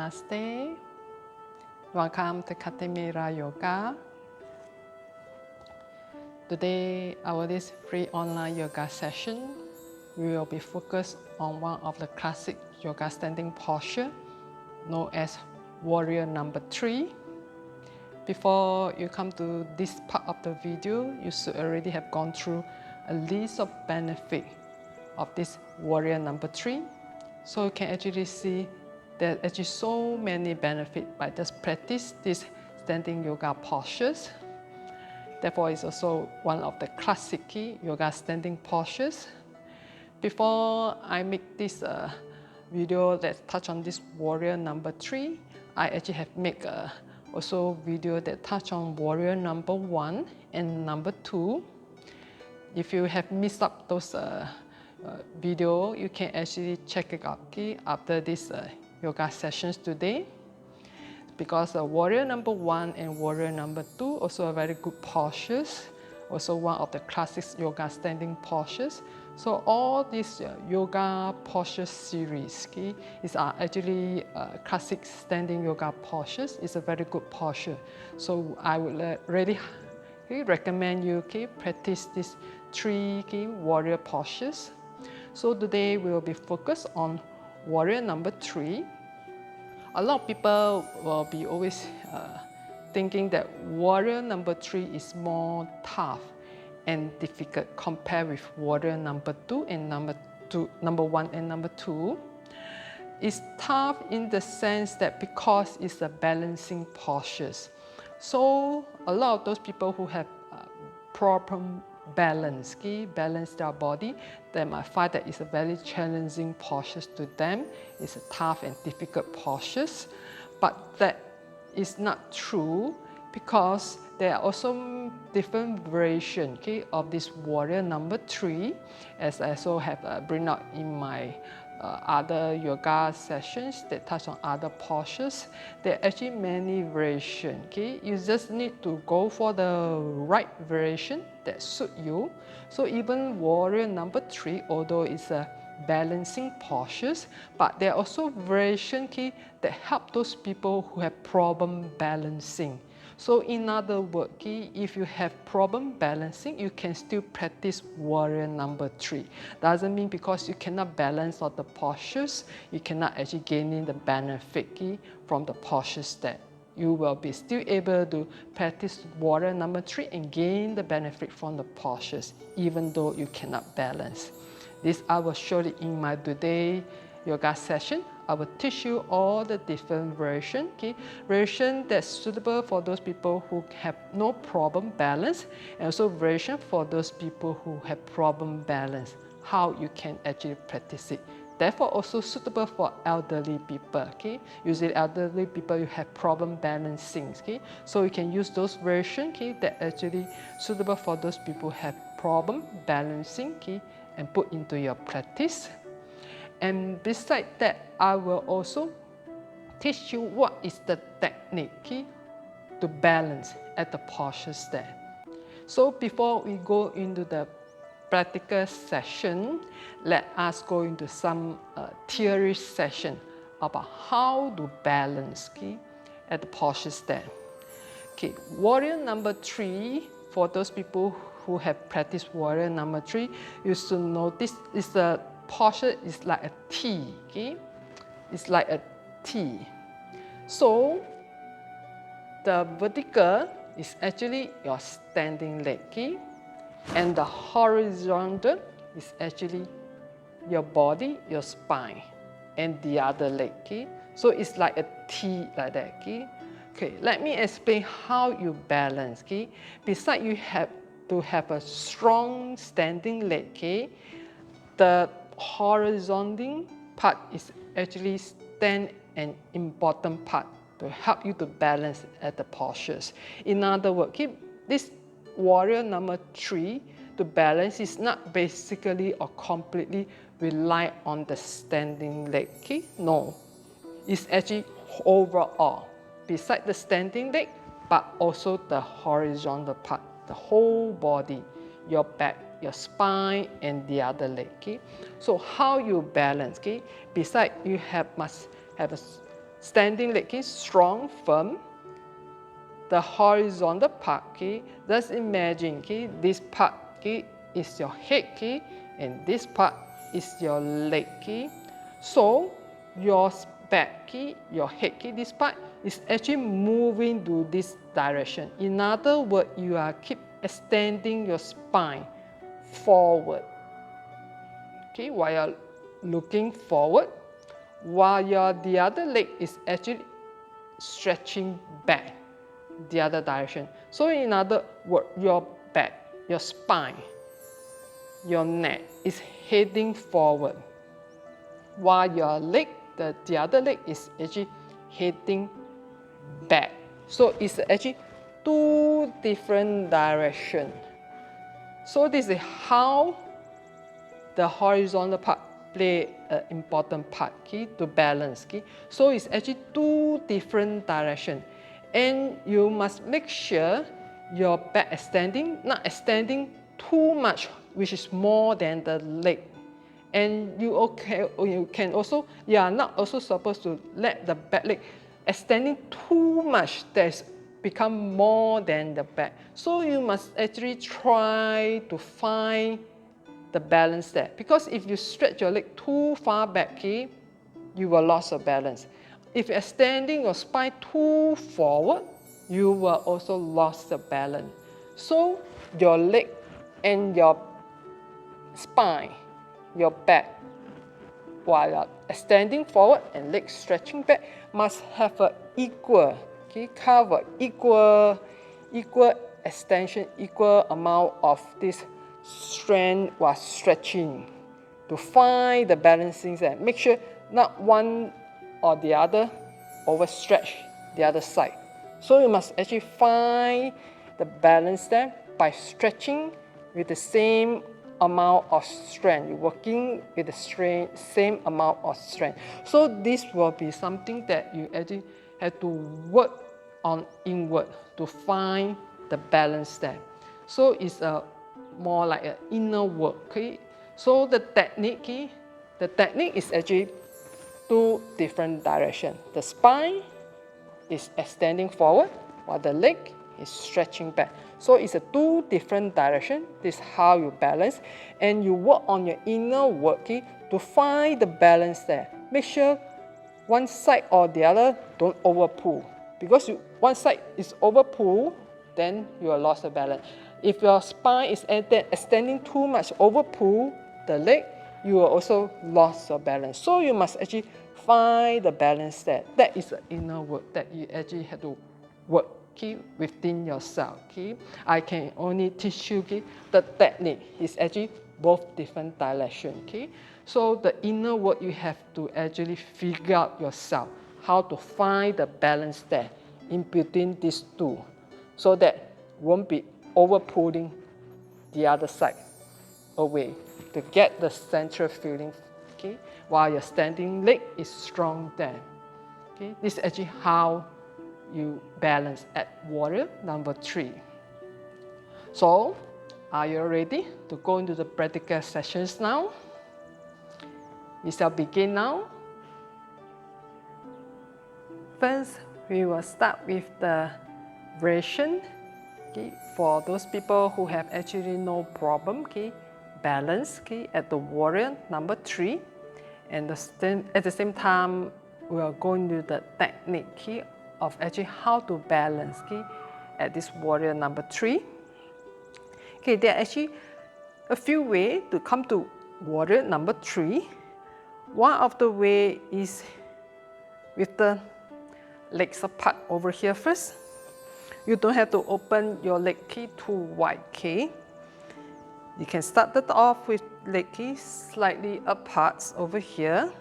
Namaste. Welcome to Katimerayoga. Today, this free online yoga session, we will be focused on one of the classic yoga standing posture known as warrior number 3. Before you come to this part of the video, you should already have gone through a list of benefits of this warrior number 3. So you can actually see there are actually so many benefits by just practice these standing yoga postures. Therefore, it's also one of the classic yoga standing postures. Before I make this video that touch on this warrior number 3, I actually have made also video that touch on warrior number 1 and number 2. If you have missed up those video, you can actually check it out after this yoga sessions today, because warrior number 1 and warrior number 2 also are very good postures, also one of the classic yoga standing postures. So all these yoga posture series is actually classic standing yoga postures. It's a very good posture. So I would really recommend you practice these 3 warrior postures. So today we will be focused on warrior number 3. A lot of people will be always thinking that warrior number 3 is more tough and difficult compared with warrior number 2 and number 1 and number 2. It's tough in the sense that because it's a balancing postures. So a lot of those people who have problem balance their body, they might find that it's a very challenging postures to them. It's a tough and difficult postures. But that is not true, because there are also different variations of this warrior number 3, as I also have bring out in my other yoga sessions that touch on other postures. There are actually many variations. You just need to go for the right variation that suit you. So even warrior number 3, although it's a balancing postures, but there are also variations that help those people who have problem balancing. So in other words, if you have problem balancing, you can still practice warrior number 3. Doesn't mean because you cannot balance all the postures, you cannot actually gain in the benefit from the postures that you will be still able to practice warrior number 3 and gain the benefit from the postures, even though you cannot balance. This I will show you in my today yoga session. I will teach you all the different versions, version that's suitable for those people who have no problem balance, and also version for those people who have problem balance, how you can actually practice it. Therefore, also suitable for elderly people. Usually elderly people, you have problem balancing. So you can use those versions that actually suitable for those people who have problem balancing and put into your practice. And besides that, I will also teach you what is the technique to balance at the posture stand. So before we go into the practical session, let us go into some theory session about how to balance at the posture stand. Warrior number 3, for those people who have practiced warrior number 3, you should know this is the posture is like a T. It's like a T. So the vertical is actually your standing leg, and the horizontal is actually your body, your spine, and the other leg. So it's like a T like that. Okay, let me explain how you balance. Besides, you have to have a strong standing leg. The horizontal part is actually an important part to help you to balance at the postures. In other words, this warrior number 3 to balance is not basically or completely rely on the standing leg. No, it's actually overall, besides the standing leg, but also the horizontal part, the whole body, your back, your spine, and the other leg. So how you balance? Besides, you must have a standing leg, okay, strong, firm. The horizontal part, okay, just imagine, okay, this part, okay, is your head, okay, and this part is your leg, okay. So your back, okay, your head, okay, this part is actually moving to this direction. In other words, you are keep extending your spine forward, okay, while you're looking forward, while the other leg is actually stretching back the other direction. So in other words, your back, your spine, your neck is heading forward, while your leg, the other leg is actually heading back. So it's actually two different directions. So this is how the horizontal part play an important part, okay, to balance. Okay? So it's actually two different directions. And you must make sure your back extending, not extending too much, which is more than the leg. And you can also, you are not also supposed to let the back leg extending too much that's become more than the back. So you must actually try to find the balance there. Because if you stretch your leg too far back, okay, you will lose your balance. If you're extending your spine too forward, you will also lose the balance. So your leg and your spine, your back, while you're extending forward and leg stretching back, must have an equal, okay, cover, equal extension, equal amount of this strength while stretching to find the balancing there. Make sure not one or the other overstretch the other side. So you must actually find the balance there by stretching with the same amount of strength. You're working with the same amount of strength. So this will be something that you actually have to work on inward to find the balance there. So it's more like an inner work. Okay? So the technique is actually two different directions. The spine is extending forward while the leg is stretching back. So it's a two different directions. This is how you balance, and you work on your inner working to find the balance there. Make sure one side or the other don't over pull, because one side is over pull, then you will lose the balance. If your spine is extending too much, over pull the leg, you will also lose your balance. So you must actually find the balance there. That is the inner work that you actually have to work, okay, within yourself. Okay? I can only teach you, okay, the technique is actually both different directions. Okay? So the inner work, you have to actually figure out yourself how to find the balance there in between these two, so that won't be over pulling the other side away to get the central feeling, okay, while your standing leg is strong there. Okay? This is actually how you balance at warrior number 3. So, are you ready to go into the practical sessions now? We shall begin now. First, we will start with the variation. Okay? For those people who have actually no problem, okay, balance, okay, at the warrior number 3, and at the same time we are going to the technique, okay, of actually how to balance, okay, at this warrior number 3. Okay, there are actually a few ways to come to warrior number 3. One of the way is with the legs apart over here first. You don't have to open your leg key too wide, okay? You can start it off with leg key slightly apart over here.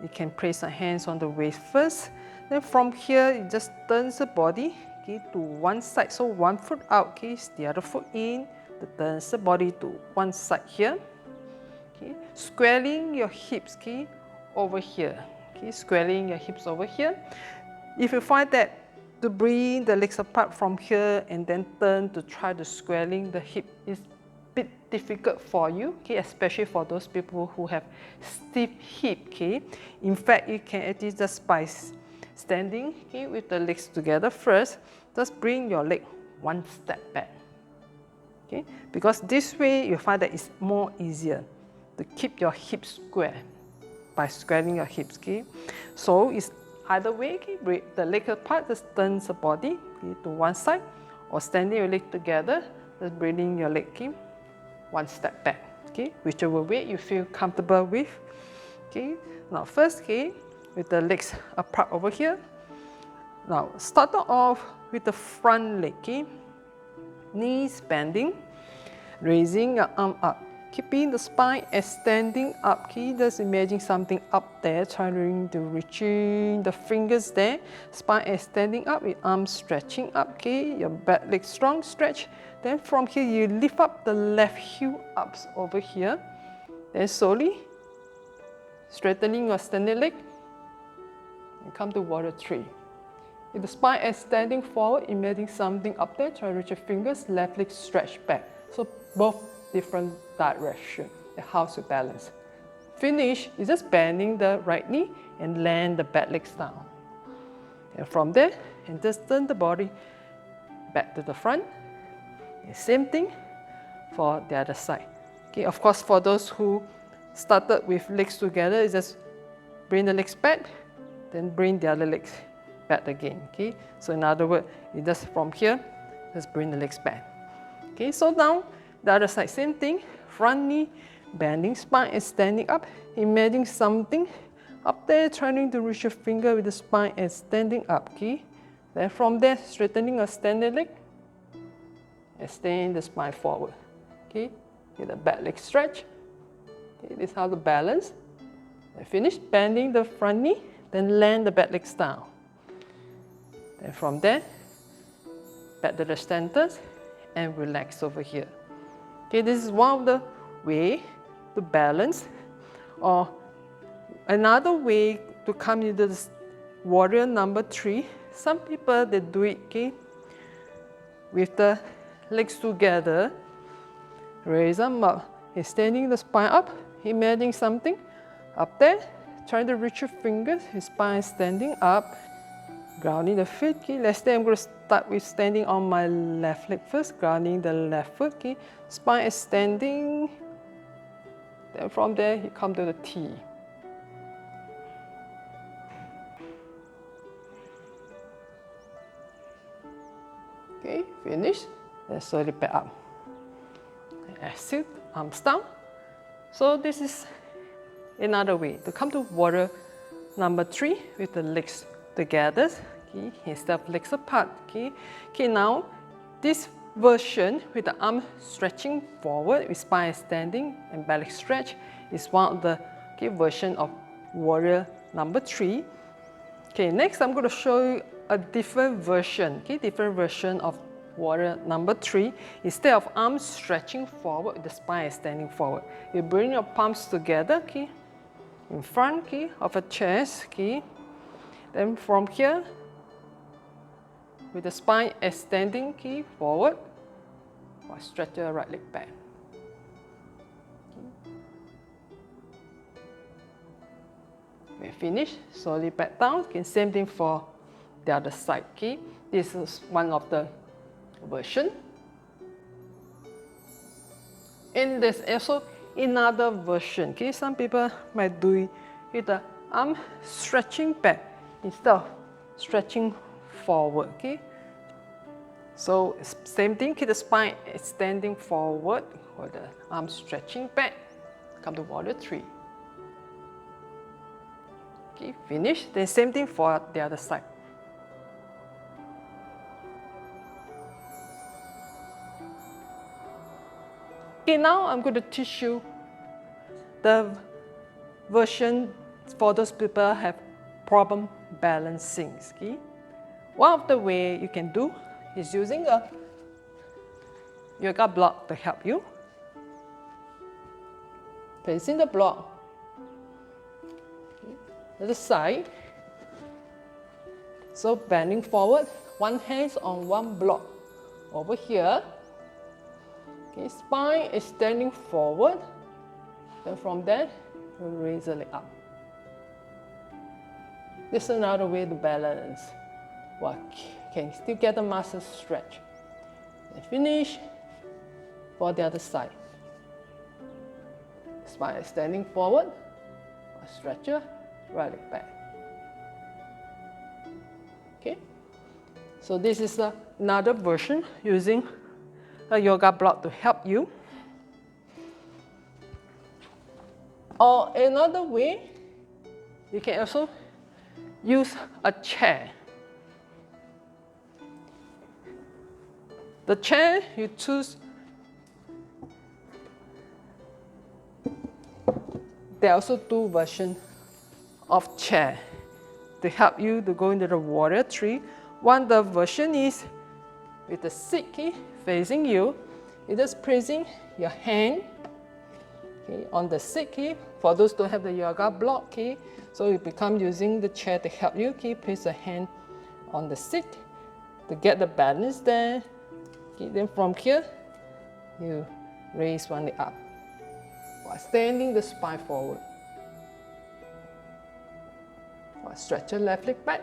You can place your hands on the waist first. Then from here, you just turn the body, okay, to one side. So one foot out, okay, the other foot in. Turn the body to one side here. Okay, squaring your hips, okay, over here. Okay, squaring your hips over here. If you find that to bring the legs apart from here and then turn to try to squaring the hip is a bit difficult for you, okay, especially for those people who have stiff hip, okay. In fact, you can actually just by standing, okay, with the legs together first, just bring your leg one step back. Okay? Because this way you find that it's more easier to keep your hips square by squaring your hips. Okay? So it's either way, okay, bring the leg apart, just turn the body, okay, to one side, or standing your leg together, just bringing your leg, okay, one step back. Okay? Whichever way you feel comfortable with. Okay? Now first, okay, with the legs apart over here. Now start off with the front leg. Okay? Knees bending, raising your arm up, keeping the spine extending up. Okay? Just imagine something up there, trying to reaching the fingers there, spine extending up, with arms stretching up. Okay? Your back leg strong stretch. Then from here you lift up the left heel up over here. Then slowly straightening your standing leg and come to warrior 3. With the spine extending forward, imagine something up there, try to reach your fingers, left leg stretch back. So both different direction, how to balance. Finish is just bending the right knee and land the back legs down. And from there, and just turn the body back to the front. And same thing for the other side. Okay, of course, for those who started with legs together, is just bring the legs back, then bring the other legs back again. Okay, so in other words, you just from here, just bring the legs back. Okay, so now the other side, same thing, front knee, bending spine and standing up, imagine something up there, trying to reach your finger with the spine and standing up. Okay, then from there, straightening a standing leg, extend the spine forward. Okay, get the back leg stretch. Okay, this is how to balance. Then finish bending the front knee, then land the back legs down. Then from there, back to the center and relax over here. Okay, this is one of the way to balance. Or another way to come into this warrior number 3. Some people they do it, okay, with the legs together, raise them up, extending the spine up, imagine something up there, trying to reach your fingers, his spine standing up, grounding the feet. Okay, let's say I'm going to start with standing on my left leg first, grounding the left foot. Okay, spine extending. Then from there, you come to the T. Okay, finish. Then slowly back up. Exhale, arms down. So this is another way to come to warrior number 3 with the legs together, okay, instead of legs apart. Okay, okay, now this version with the arm stretching forward with spine extending and back stretch is one of the version of warrior number 3. Okay, next I'm going to show you a different version. Okay, different version of warrior number 3. Instead of arms stretching forward with the spine extending forward, you bring your palms together, okay, in front, okay, of a chest. Okay, then from here, with the spine extending, okay, forward, or stretch your right leg back. We finish, slowly back down. Okay, same thing for the other side. Okay, this is one of the version. And there's also another version. Okay, some people might do it with the arm stretching back instead of stretching forward. Okay, so same thing. Keep the spine extending forward, or the arm stretching back. Come to warrior 3. Okay, finish. Then same thing for the other side. Okay, now I'm going to teach you the version for those people who have problem balancing. Okay? One of the way you can do is using a yoga block to help you. Placing the block to the side. So bending forward, one hand on one block over here. Okay, spine extending forward. Then from there, you raise the leg up. This is another way to balance. What can still get the muscles stretch. And finish for the other side. Spine extending forward. Stretch your right leg back. Okay. So this is another version using a yoga block to help you. Or another way, you can also use a chair. The chair you choose, there are also two versions of chair to help you to go into the warrior tree. One the version is with the seat key facing you. You're just placing your hand on the seat key. For those who don't have the yoga block key, so you become using the chair to help you. Place a hand on the seat to get the balance there. Then from here, you raise one leg up while extending the spine forward. While stretch your left leg back.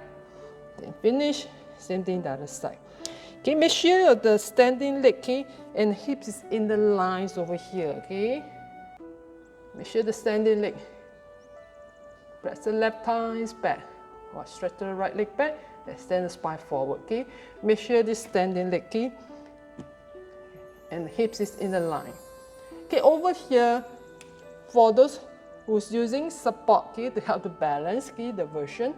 Then finish, same thing the other side. Okay, make sure the standing leg and hips is in the lines over here. Okay, make sure the standing leg. Press the left thigh back. While stretch the right leg back. Extend the spine forward. Okay, make sure this standing leg and the hips is in the line. Okay, over here, for those who's using support to help to balance the version,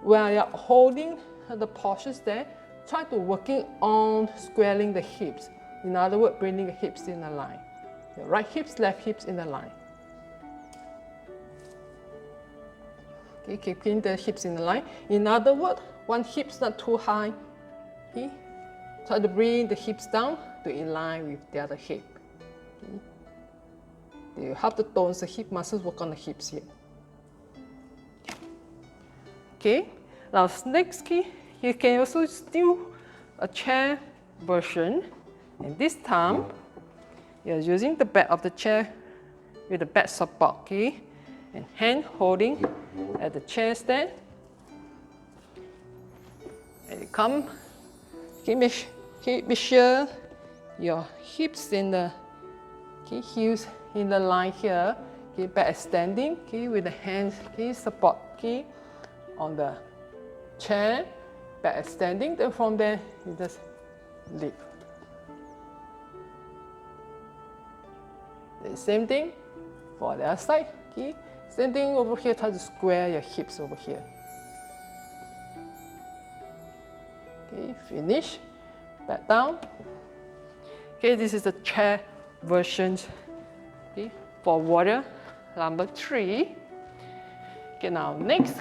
while you're holding the postures there, try to working on squaring the hips. In other words, bringing the hips in a line. Your right hips, left hips in a line. Okay, keeping the hips in the line. In other words, one hip's not too high. Okay, try to bring the hips down to in line with the other hip. Okay. You have to tone the hip muscles, work on the hips here. Okay, now next you can also do a chair version. And this time, you're using the back of the chair with the back support, okay? And hand holding at the chair stand. And you come, okay, make sure your hips in the heels in the line here. Okay, back extending. Okay, with the hands support on the chair. Back extending. Then from there you just lift. The same thing for the other side. Okay, same thing over here. Try to square your hips over here. Okay, finish. Back down. Okay, this is the chair version for warrior number 3. Okay, now next,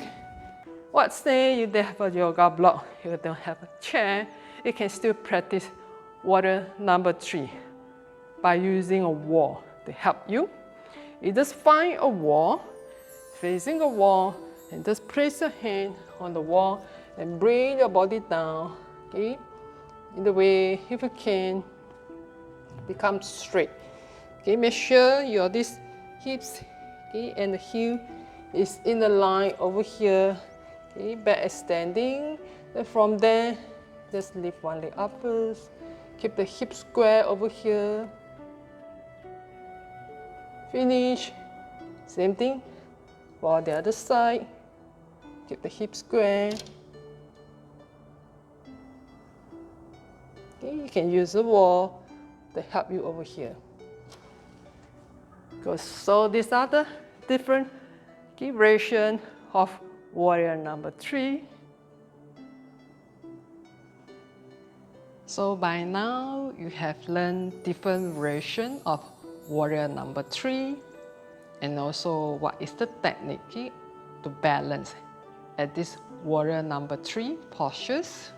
what say you don't have a yoga block, you don't have a chair, you can still practice warrior number 3 by using a wall to help you. You just find a wall, facing a wall, and just place your hand on the wall and bring your body down. Okay, in the way, if you can, become straight. Okay, make sure your these hips and the heel is in the line over here. Okay, back extending. Then from there, just lift one leg up first. Keep the hip square over here. Finish. Same thing for the other side. Keep the hip square. Okay, you can use the wall to help you over here. So these are the different variations of warrior number 3. So by now you have learned different variations of warrior number 3 and also what is the technique to balance at this warrior number 3 postures.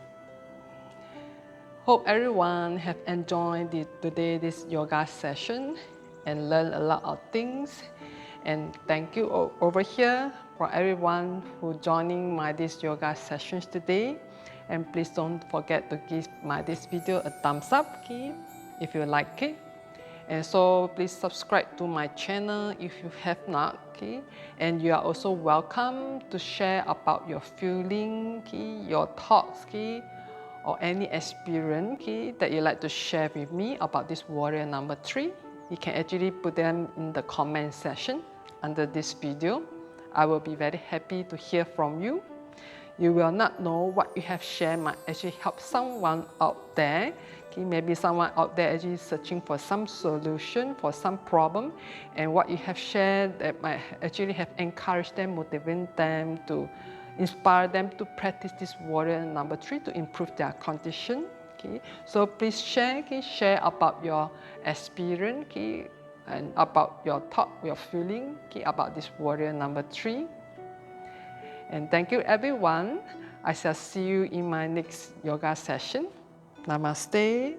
Hope everyone have enjoyed this yoga session and learned a lot of things. And thank you over here for everyone who joining this yoga sessions today. And please don't forget to give this video a thumbs up if you like it. And so please subscribe to my channel if you have not, okay? And you are also welcome to share about your feeling, okay? Your thoughts, okay? Or any experience, okay, that you like to share with me about this warrior number 3. You can actually put them in the comment section under this video. I will be very happy to hear from you. You will not know what you have shared might actually help someone out there. Okay, maybe someone out there actually searching for some solution for some problem, and what you have shared that might actually have encouraged them, motivated them, to inspire them to practice this warrior number 3 to improve their condition. Okay, so please share, okay, share about your experience, okay, and about your thought, your feeling, okay, about this warrior number 3. And thank you everyone. I shall see you in my next yoga session. Namaste.